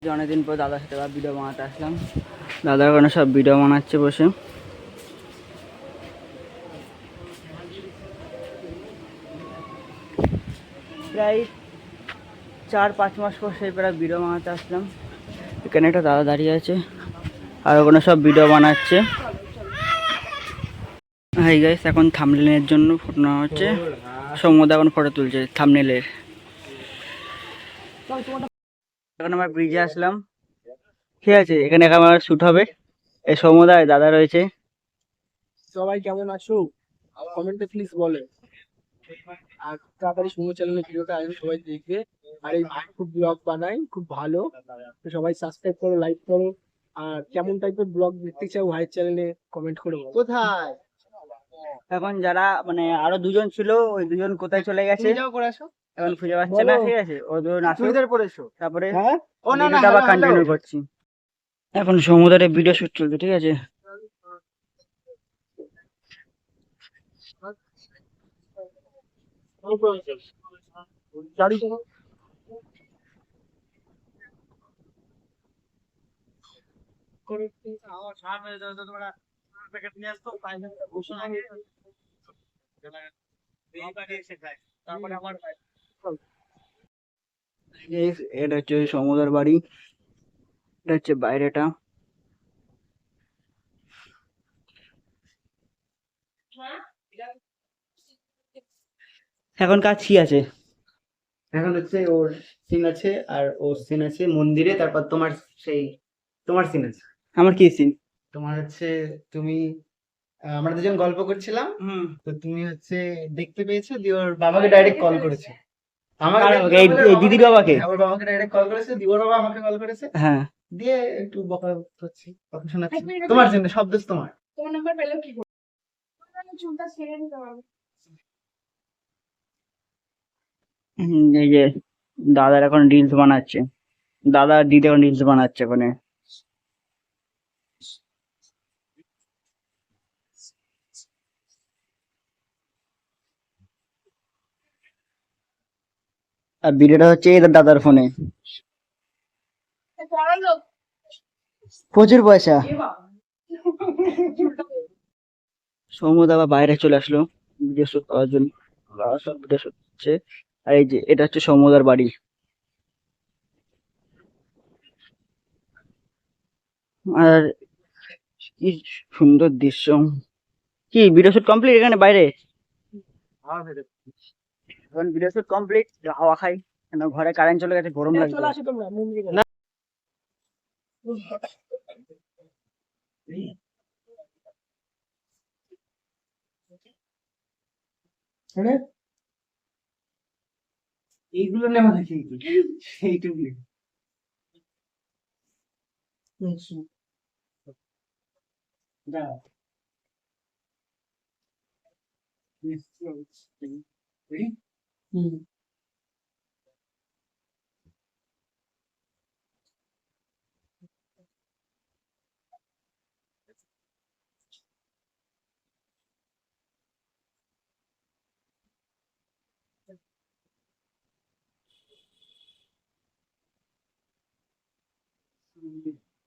অনেকদিন পর দাদার সাথে আবার ভিডিও বানাতে আসলাম। দাদা ওখানে সব ভিডিও বানাচ্ছে বসে। প্রায় 4-5 মাস পর সেই প্রায় ভিডিও বানাতে আসলাম। এখানে একটা দাদা দাঁড়িয়ে আছে আর ওখানে সব ভিডিও বানাচ্ছে। হাই গাইস, এখন থাম্বনেলের জন্য ফটো নেওয়া হচ্ছে। সৌম্যদা এখন ফটো তুলছে থাম্বনেলের। এখন আমার ব্রিজে আসলাম, ঠিক আছে। এখানে আমার শুট হবে। এই সৌম্যদা দাদা রয়েছে। সবাই কেমন আছো কমেন্টে প্লিজ বলে, আর তাড়াতাড়ি সুমো চ্যানেলের ভিডিওটা আসবে, সবাই দেখবে। আর এই ভাই খুব ব্লগ বানায়, খুব ভালো। তো সবাই সাবস্ক্রাইব করো, লাইক করো, আর কেমন টাইপের ব্লগ দেখতে চাও ভাইয়ের চ্যানেলে কমেন্ট করে বলো। কোথায় এখন যারা মানে আরো দুজন ছিল, ওই দুজন কোথায় চলে গেছে যাও করে আসো, এখন খুঁজে পাচ্ছে না, ঠিক আছে। ও দুজন আসুক, চুড়িদার পরেছো? তারপরে হ্যাঁ, ও না না, ভিডিওটা আবার কন্টিনিউ করছি। এখন সমুদ্রে ভিডিও শুট চলছে, ঠিক আছে। গাড়ি করে আমার সামনে তোমরা প্যাকেট নিয়ে আসতো, তাই বসে আগে তারপরে আমার এটা হচ্ছে সমুদ্রের বাড়ি, এটা হচ্ছে বাইরেটা। এখন কাজ কি আছে? এখন হচ্ছে ওর সিন আছে, আর ওর সিন আছে মন্দিরে, তারপর তোমার সেই তোমার সিন আছে। আমার কি সিন? তোমার হচ্ছে তুমি আমরা দুজন গল্প করছিলাম, তো তুমি হচ্ছে দেখতে পেয়েছো, দিয়ে ওর বাবাকে ডাইরেক্ট কল করেছে। আমাকে এই দিদির বাবাকে? ওর বাবাকে ডাইরেক্ট কল করেছে, দিয়ে ওর বাবা আমাকে কল করেছে, হ্যাঁ। দিয়ে একটু বকা করছি, কথা শোনাচ্ছি তোমার জন্য, সব দোষ তোমার। তোমার নাম্বার পেলো কি করে? চুলটা ছেড়ে দিতে পারবে। এই যে দাদার এখন রিলস বানাচ্ছে, দাদা আর দিদি এখন রিলস বানাচ্ছে ওখানে। আর ভিডিওটা হচ্ছে এদের দাদার ফোনে। প্রচুর পয়সা। সৌম্যদা আবার বাইরে চলে আসলো ভিডিও শুট করার জন্য। সব ভিডিও শুট হচ্ছে। আর এই যে এটা হচ্ছে সৌম্যদার বাড়ি। আর কি সুন্দর দৃশ্য। কি ভিডিও শুট কমপ্লিট এখানে বাইরে? এখন ভিডিও শুট কমপ্লিট, হাওয়া খাই, কেন ঘরে কারেন্ট চলে গেছে, গরম লাগছে। চলে আসো তোমরা মন্দিরে। না এইগুলো নেওয়া দেখি এইটুকু। দাঁড়াও। হুম।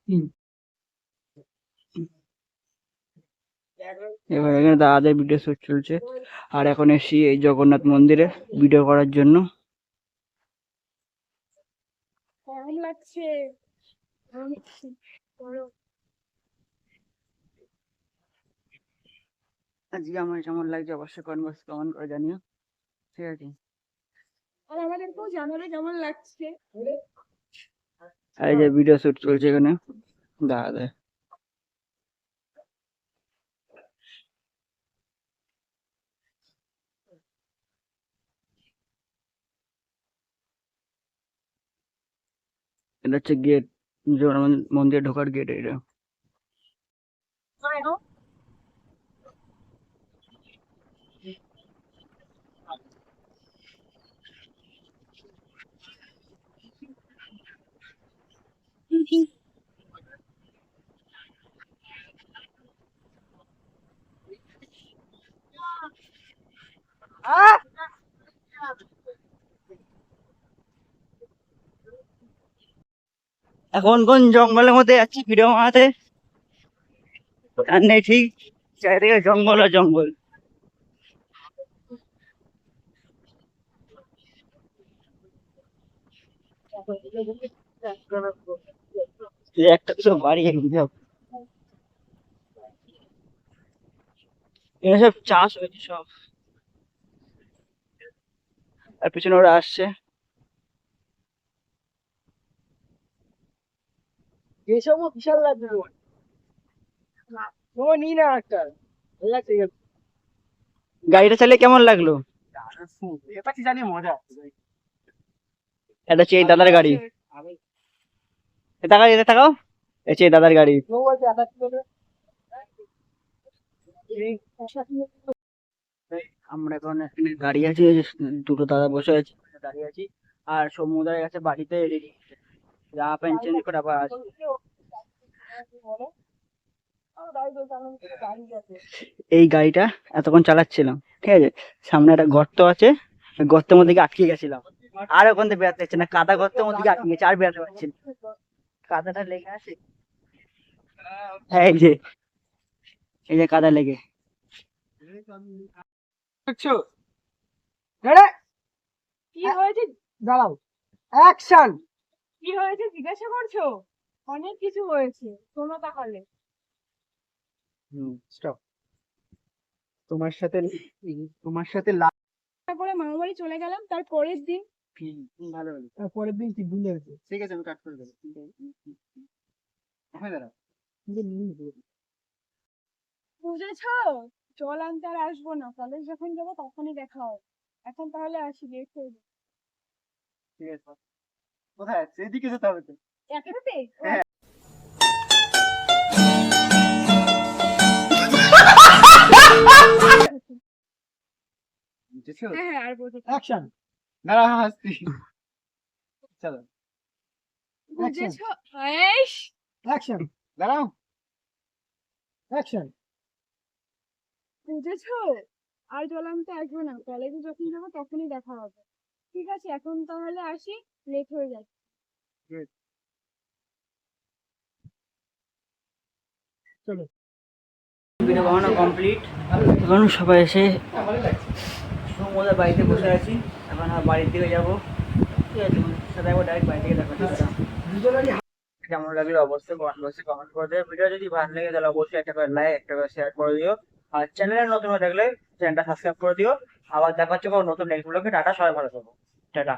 হুম। এবার এখানে দাদাদের ভিডিও শুট চলছে। আর এখন এসছি এই জগন্নাথ মন্দিরে ভিডিও করার জন্য। গরম লাগছে। আজকে আমার কেমন লাগছে অবশ্যই কমেন্ট করে জানিও, ঠিক আছে। আর আমাদেরকেও জানালে কেমন লাগছে। আর এই যে ভিডিও শুট চলছে এখানে দাদা। এটা হচ্ছে গেট, জগন্নাথ মন্দিরে ঢোকার গেট এটা। এখন কোন জঙ্গলের মধ্যে যাচ্ছি ভিডিও বানাতে আর নেই ঠিক, চারিদিকে জঙ্গল আর জঙ্গল। এই একটা কিছু বাড়ি এখানে সব চাষ হয়েছে সব, আর পিছনে ওরা আসছে। এসব বিশাল লাগবে ও নি না একটা ভালো লাগছে গাড়িটা চালিয়ে কেমন লাগলো? এটা কি জানি মজা এটা হচ্ছে এই দাদার গাড়ি, এ তাকাও এতে তাকাও, এটা হচ্ছে এই দাদার গাড়ি। ও বলছে আধা কিলো আমরা এখন এখানে দাঁড়িয়ে আছি, এই যে দুটো দাদা বসে আছে, দাঁড়িয়ে আছি। আর সমুদ্রের কাছে বাড়িতে রেডি, জামা প্যান্ট চেঞ্জ করে আবার আসি। এই গাড়িটা এতক্ষণ চালাচ্ছিলাম, ঠিক আছে, সামনে একটা গর্ত আছে, ওই গর্তের মধ্যে গিয়ে আটকে গেছিলাম, আর ওখান থেকে বেরোতে পারছি না, কাদা গর্তের মধ্যে গিয়ে আটকে গেছে, আর বেরোতে পারছি না, কাদাটা লেগে আছে। হ্যাঁ এই যে কাদা লেগে। দেখছো দাঁড়া কি হয়েছে? দাঁড়াও অ্যাকশন কি হয়েছে জিজ্ঞাসা করছো? অনেক কিছু হয়েছে, শোনো তাহলে। স্টপ। তোমার সাথে তারপরে মামা বাড়ি চলে গেলাম, তার পরের দিন ভালো হলো, পরের দিন ঠিক ভুলে গেছে ঠিক আছে আমি কাট করে দেবো। হ্যাঁ দাঁড়াও। বুঝেছো, জল আনতে আর আসবো না, কলেজ যখন যাবো তখনই দেখা হবে। এখন তাহলে আসি, লেট হয়ে যাবে। ঠিক আছে, কোথায় সেদিকে যেতে হবে তো। একসাথে বুঝেছো? হ্যাঁ হ্যাঁ, আর বলতে অ্যাকশন দাঁড়া হাসছি। চলো বুঝেছো। এইস, অ্যাকশন দাঁড়াও। অ্যাকশন বুঝেছো, আর জল আনতে আসবো না, কলেজে যখন যাবো তখনই দেখা হবে। ঠিক আছে, এখন তাহলে আসি, লেট হয়ে যাচ্ছে। চলো ভিডিও বানানো কমপ্লিট, এখন সবাই এসে সমুদ্রের বাড়িতে বসে আছি, এখন আর বাড়ির দিকে যাবো, ঠিক আছে, সাথে একবার ডাইরেক্ট বাড়ি থেকে দেখা হচ্ছে। কেমন লাগলো অবশ্যই কমেন্ট করে দেবে, ভিডিও যদি ভালো লাগে তাহলে অবশ্যই একটা করে লাইক, একটা করে শেয়ার করে দিও, আর চ্যানেলে নতুন হয়ে থাকলে চ্যানেলটা সাবস্ক্রাইব করে দিও। আবার দেখা হচ্ছে কোনো নতুন নেক্সট ব্লগে। টাটা, সবাই ভালো থাকো, টাটা।